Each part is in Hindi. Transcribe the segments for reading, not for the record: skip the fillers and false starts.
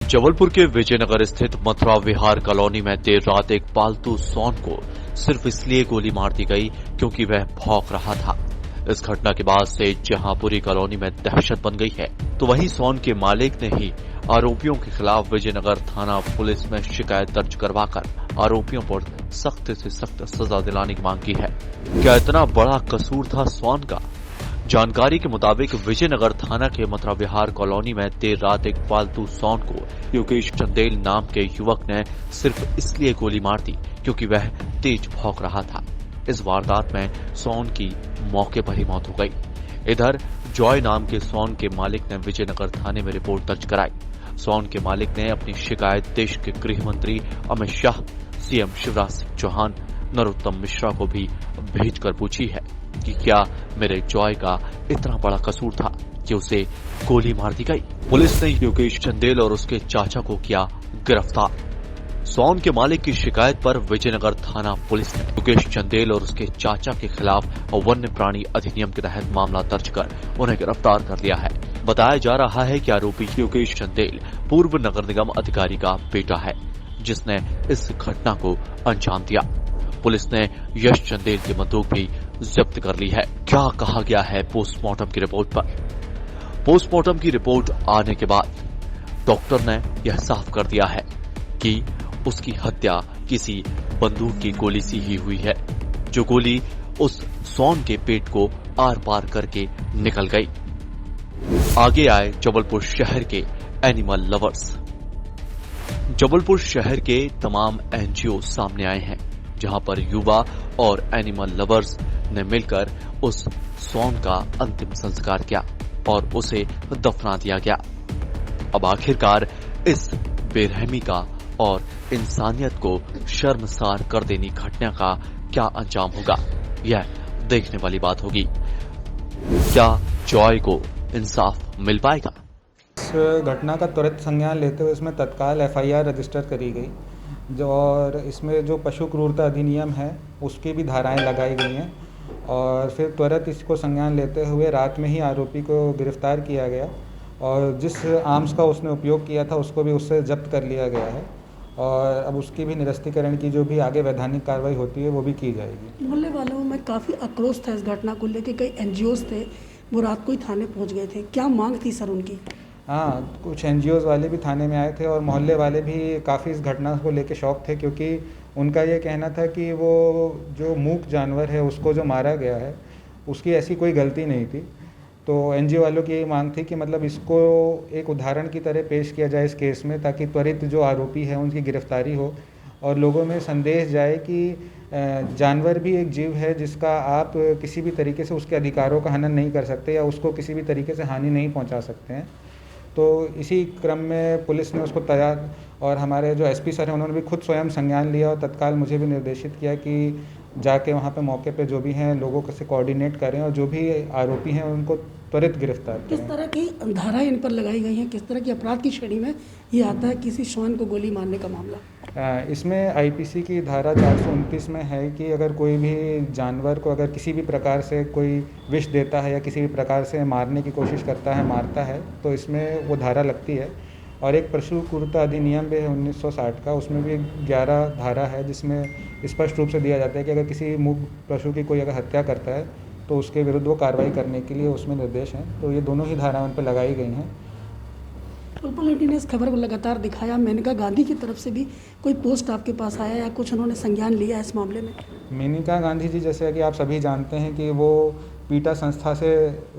जबलपुर के विजयनगर स्थित मथुरा विहार कॉलोनी में देर रात एक पालतू सौन को सिर्फ इसलिए गोली मार दी गई क्योंकि वह भौंक रहा था। इस घटना के बाद से जहां पूरी कॉलोनी में दहशत बन गई है, तो वहीं सौन के मालिक ने ही आरोपियों के खिलाफ विजयनगर थाना पुलिस में शिकायत दर्ज करवाकर आरोपियों पर सख्त से सख्त सजा दिलाने की मांग की है। क्या इतना बड़ा कसूर था सौन का? जानकारी के मुताबिक विजयनगर थाना के मथुरा विहार कॉलोनी में देर रात एक पालतू सौन को योगेश चंदेल नाम के युवक ने सिर्फ इसलिए गोली मार दी क्योंकि वह तेज भौंक रहा था। इस वारदात में सौन की मौके पर ही मौत हो गई। इधर जॉय नाम के सौन के मालिक ने विजयनगर थाने में रिपोर्ट दर्ज कराई। सौन के मालिक ने अपनी शिकायत देश के गृह मंत्री अमित शाह, सीएम शिवराज सिंह चौहान, नरोत्तम मिश्रा को भी भेजकर पूछी है कि क्या मेरे जॉय का इतना बड़ा कसूर था कि उसे गोली मार दी गई। पुलिस ने योगेश चंदेल और उसके चाचा को किया गिरफ्तार। सौन के मालिक की शिकायत पर विजयनगर थाना पुलिस ने योगेश चंदेल और उसके चाचा के खिलाफ वन्य प्राणी अधिनियम के तहत मामला दर्ज कर उन्हें गिरफ्तार कर लिया है। बताया जा रहा है कि आरोपी योगेश चंदेल पूर्व नगर निगम अधिकारी का बेटा है, जिसने इस घटना को अंजाम दिया। पुलिस ने यश चंदेल की बंदूक भी जब्त कर ली है। क्या कहा गया है पोस्टमार्टम की रिपोर्ट पर? पोस्टमार्टम की रिपोर्ट आने के बाद डॉक्टर ने यह साफ कर दिया है कि उसकी हत्या किसी बंदूक की गोली से ही हुई है, जो गोली उस सौन के पेट को आर पार करके निकल गई। आगे आए जबलपुर शहर के एनिमल लवर्स। जबलपुर शहर के तमाम एनजीओ सामने आए हैं, जहां पर युवा और एनिमल लवर्स ने मिलकर उस सौन का अंतिम संस्कार किया और उसे दफना दिया गया। अब आखिरकार इस बेरहमी का और इंसानियत को शर्मसार कर देनी घटना का क्या अंजाम होगा, यह देखने वाली बात होगी। क्या जॉय को इंसाफ मिल पाएगा? इस घटना का त्वरित संज्ञान लेते हुए इसमें तत्काल एफआईआर रजिस्टर करी गई और इसमें जो पशु क्रूरता अधिनियम है उसकी भी धाराएं लगाई गई हैं और फिर त्वरित इसको संज्ञान लेते हुए रात में ही आरोपी को गिरफ्तार किया गया और जिस आर्म्स का उसने उपयोग किया था उसको भी उससे जब्त कर लिया गया है और अब उसकी भी निरस्तीकरण की जो भी आगे वैधानिक कार्रवाई होती है वो भी की जाएगी। मोहल्ले वालों में काफ़ी आक्रोश था इस घटना को लेकर। कई एनजीओज थे, वो रात को ही थाने पहुंच गए थे। क्या मांग थी सर उनकी? हाँ, कुछ एनजीओज वाले भी थाने में आए थे और मोहल्ले वाले भी काफ़ी इस घटना को लेकर शौक थे, क्योंकि उनका ये कहना था कि वो जो मूक जानवर है उसको जो मारा गया है उसकी ऐसी कोई गलती नहीं थी। तो एनजीओ वालों की यही मांग थी कि मतलब इसको एक उदाहरण की तरह पेश किया जाए इस केस में, ताकि त्वरित जो आरोपी है उनकी गिरफ्तारी हो और लोगों में संदेश जाए कि जानवर भी एक जीव है जिसका आप किसी भी तरीके से उसके अधिकारों का हनन नहीं कर सकते या उसको किसी भी तरीके से हानि नहीं पहुंचा सकते हैं। तो इसी क्रम में पुलिस ने उसको तैयार और हमारे जो एसपी सर हैं उन्होंने भी खुद स्वयं संज्ञान लिया और तत्काल मुझे भी निर्देशित किया कि जाके वहाँ पे मौके पे जो भी हैं लोगों को से कोऑर्डिनेट करें और जो भी आरोपी हैं उनको त्वरित गिरफ्तार करें। किस तरह की धारा इन पर लगाई गई हैं? किस तरह की अपराध की श्रेणी में ये आता है किसी श्वान को गोली मारने का मामला? इसमें आईपीसी की धारा 429 में है कि अगर कोई भी जानवर को अगर किसी भी प्रकार से कोई विष देता है या किसी भी प्रकार से मारने की कोशिश करता है, मारता है, तो इसमें वो धारा लगती है। और एक पशु क्रूरता अधिनियम भी है 1960 का, उसमें भी 11 धारा है जिसमें स्पष्ट रूप से दिया जाता है कि अगर किसी मूक पशु की कोई अगर हत्या करता है तो उसके विरुद्ध वो कार्रवाई करने के लिए उसमें निर्देश हैं। तो ये दोनों ही धाराएं उन पर लगाई गई हैं। पल्पल 18 ने इस खबर को लगातार दिखाया। मेनका गांधी की तरफ से भी कोई पोस्ट आपके पास आया या कुछ उन्होंने संज्ञान लिया इस मामले में? मेनका गांधी जी, जैसे कि आप सभी जानते हैं कि वो पीटा संस्था से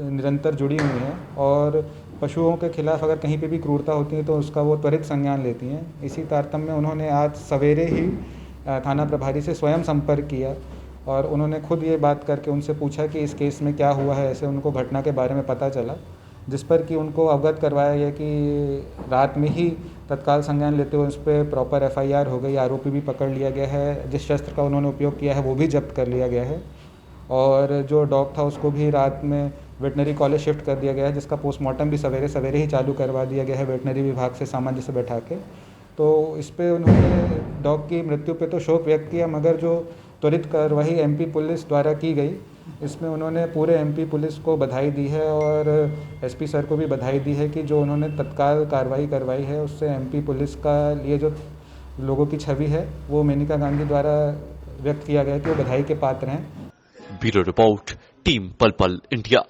निरंतर जुड़ी हुई हैं और पशुओं के खिलाफ अगर कहीं पे भी क्रूरता होती है तो उसका वो त्वरित संज्ञान लेती हैं। इसी तारतम्य में उन्होंने आज सवेरे ही थाना प्रभारी से स्वयं संपर्क किया और उन्होंने खुद ये बात करके उनसे पूछा कि इस केस में क्या हुआ है। ऐसे उनको घटना के बारे में पता चला, जिस पर कि उनको अवगत करवाया गया कि रात में ही तत्काल संज्ञान लेते हुए उस पर प्रॉपर एफआईआर हो गई। आरोपी भी पकड़ लिया गया है, जिस शस्त्र का उन्होंने उपयोग किया है वो भी जब्त कर लिया गया है और जो डॉग था उसको भी रात में वेटनरी कॉलेज शिफ्ट कर दिया गया है, जिसका पोस्टमार्टम भी सवेरे सवेरे ही चालू करवा दिया गया है वेटनरी विभाग से सामंजस्य बैठा के। तो इस पर उन्होंने डॉग की मृत्यु पे तो शोक व्यक्त किया, मगर जो त्वरित कार्रवाई एमपी पुलिस द्वारा की गई इसमें उन्होंने पूरे एमपी पुलिस को बधाई दी है और एसपी सर को भी बधाई दी है कि जो उन्होंने तत्काल कार्रवाई करवाई है, उससे एमपी पुलिस का लिए जो लोगों की छवि है वो मेनका गांधी द्वारा व्यक्त किया गया कि वो बधाई के पात्र हैं। ब्यूरो रिपोर्ट, टीम पल पल इंडिया।